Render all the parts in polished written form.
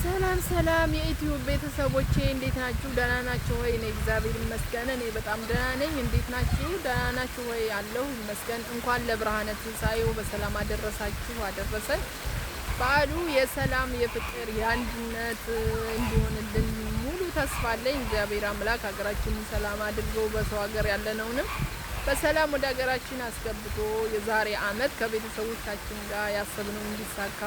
ሰላም ሰላም የዩቲዩብ ቤተሰቦቼ እንዴት ናችሁ? ደህና ናችሁ ወይ? እኔ እግዚአብሔር ይመስገን እኔ በጣም ደህና ነኝ። እንዴት ናችሁ? ደህና ናችሁ ወይ? አለሁ ይመስገን። እንኳን ለብርሃነ ትንሣኤው በሰላም አደረሳችሁ አደረሰን። በዓሉ የሰላም የፍቅር የአንድነት እንዲሆንልን ሙሉ ተስፋ አለኝ። እግዚአብሔር አምላክ ሀገራችንን ሰላም አድርጎ በሰው ሀገር ያለነውንም በሰላም ወደ ሀገራችን አስገብቶ የዛሬ አመት ከቤተሰቦቻችን ጋር ያሰብነው እንዲሳካ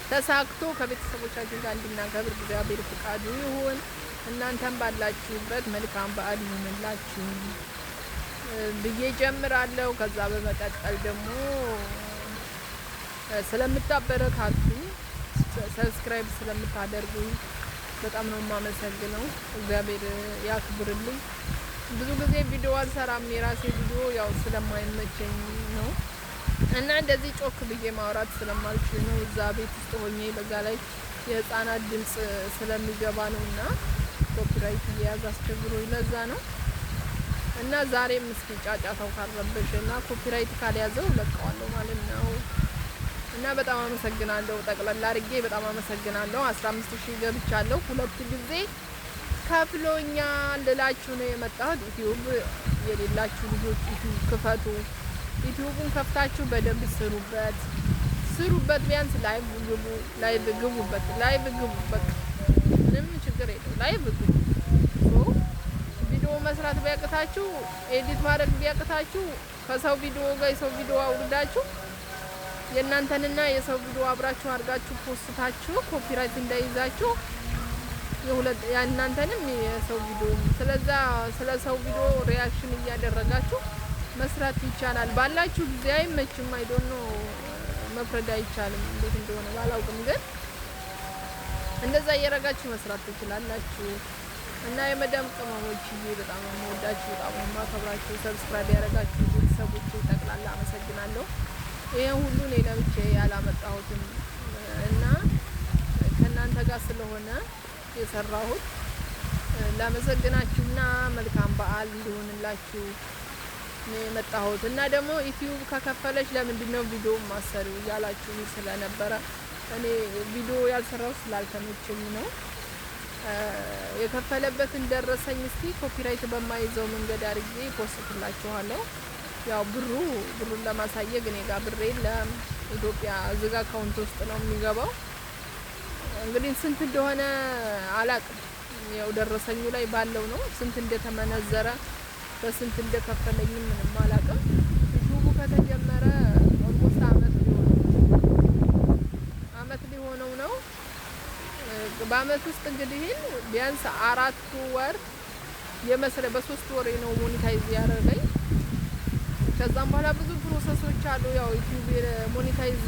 ተሳክቶ ከቤተሰቦቻችን ጋር እንድናከብር እግዚአብሔር ፍቃዱ ይሁን። እናንተም ባላችሁበት መልካም በዓል ይሁንላችሁ ብዬ ጀምራለሁ። ከዛ በመቀጠል ደግሞ ስለምታበረታቱ ሰብስክራይብ ስለምታደርጉኝ በጣም ነው የማመሰግነው። እግዚአብሔር ያክብርልኝ። ብዙ ጊዜ ቪዲዮ አልሰራም፣ የራሴ ቪዲዮ ያው ስለማይመቸኝ ነው እና እንደዚህ ጮክ ብዬ ማውራት ስለማልችል ነው። እዛ ቤት ውስጥ ሆኜ በዛ ላይ የህፃናት ድምጽ ስለሚገባ ነውና ኮፒራይት እየያዝ አስቸግሮኝ ለዛ ነው። እና ዛሬም እስኪ ጫጫታው ካልረበሸና ኮፒራይት ካልያዘው ለቀዋለሁ ማለት ነው። እና በጣም አመሰግናለሁ። ጠቅላላ አድርጌ በጣም አመሰግናለሁ። 15000 ገብቻለሁ። 2 ጊዜ ከፍሎኛል ልላችሁ ነው የመጣሁት። ዩቲዩብ የሌላችሁ ልጆች ዩቲዩብ ክፈቱ። ዩቲዩብን ከፍታችሁ በደንብ ስሩበት። ቢያንስ ላይቭ ግቡበት። ምንም ችግር የለው። ላይቭ ግቡ። ቪዲዮ መስራት ቢያቅታችሁ፣ ኤዲት ማድረግ ቢያቅታችሁ ከሰው ቪዲዮ ጋር የሰው ቪዲዮ አውርዳችሁ የእናንተንና የሰው ቪዲዮ አብራችሁ አድርጋችሁ ፖስታችሁ ኮፒራይት እንዳይዛችሁ የእናንተንም የሰው ቪዲዮ ስለ ሰው ቪዲዮ ሪያክሽን እያደረጋችሁ መስራት ይቻላል። ባላችሁ ጊዜ አይመችም። አይዶኖ መፍረድ አይቻልም፣ እንዴት እንደሆነ ባላውቅም፣ ግን እንደዛ እያደረጋችሁ መስራት ትችላላችሁ። እና የመዳም ቅመሞች በጣም የምወዳችሁ በጣም የማከብራችሁ ሰብስክራይብ ያደረጋችሁ ቤተሰቦች ጠቅላላ አመሰግናለሁ። ይሄን ሁሉ እኔ ለብቻዬ ያላመጣሁትም እና ከእናንተ ጋር ስለሆነ የሰራሁት ላመሰግናችሁና መልካም በዓል እንዲሆንላችሁ ነው የመጣሁት። እና ደግሞ ዩቲዩብ ከከፈለች ለምንድነው ቪዲዮ ማሰሪው እያላችሁ ስለነበረ እኔ ቪዲዮ ያልሰራው ስላልተመቸኝ ነው። የከፈለበትን ደረሰኝ እስቲ ኮፒራይት በማይዘው መንገድ አድርጌ ፖስትላችኋለሁ። ያው ብሩን ለማሳየት እኔ ጋር ብር የለም። ኢትዮጵያ ዝጋ አካውንት ውስጥ ነው የሚገባው። እንግዲህ ስንት እንደሆነ አላቅም። ያው ደረሰኙ ላይ ባለው ነው ስንት እንደተመነዘረ በስንት እንደከፈለኝ ምንም አላቅም። ዩቲዩብ ከተጀመረ ኦልሞስት አመት ሊሆነው ነው። በአመት ውስጥ እንግዲህ ቢያንስ 4 ወር በ3 ወር ነው ሞኔታይዝ ያደረገኝ። ከዛም በኋላ ብዙ ፕሮሰሶች አሉ። ያው ዩቲዩብ ሞኔታይዝ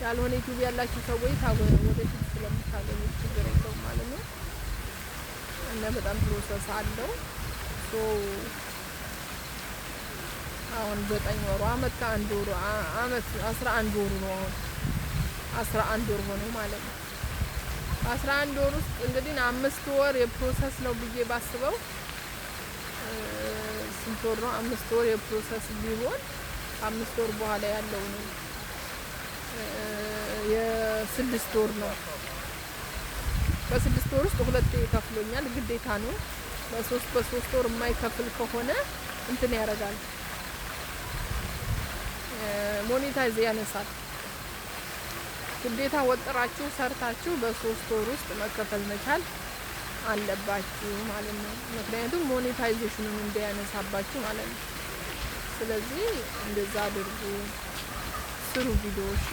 ያልሆነ ዩቲዩብ ያላችሁ ሰዎች ወደፊት ስለምታገኙ ችግር የለውም ማለት ነው። እና በጣም ፕሮሰስ አለው። አሁን 9 ወሩ አመት ከአንድ ወሩ አመት 11 ወሩ ነው። አሁን 11 ወር ሆኖ ማለት ነው። 11 ወር ውስጥ እንግዲህ 5 ወር የፕሮሰስ ነው ብዬ ባስበው ስንት ወር ነው? 5 ወር የፕሮሰስ ቢሆን 5 ወር በኋላ ያለው ነው የ6 ወር ነው። በ6 ወር ውስጥ 2 ይከፍሎኛል፣ ግዴታ ነው። በ3 ወር የማይከፍል ከሆነ እንትን ያደርጋል፣ ሞኔታይዝ ያነሳል። ግዴታ ወጥራችሁ ሰርታችሁ በ3 ወር ውስጥ መከፈል መቻል አለባችሁ ማለት ነው። ምክንያቱም ሞኔታይዜሽኑን እንዲያነሳባችሁ ማለት ነው። ስለዚህ እንደዛ አድርጉ፣ ስሩ ቪዲዮዎች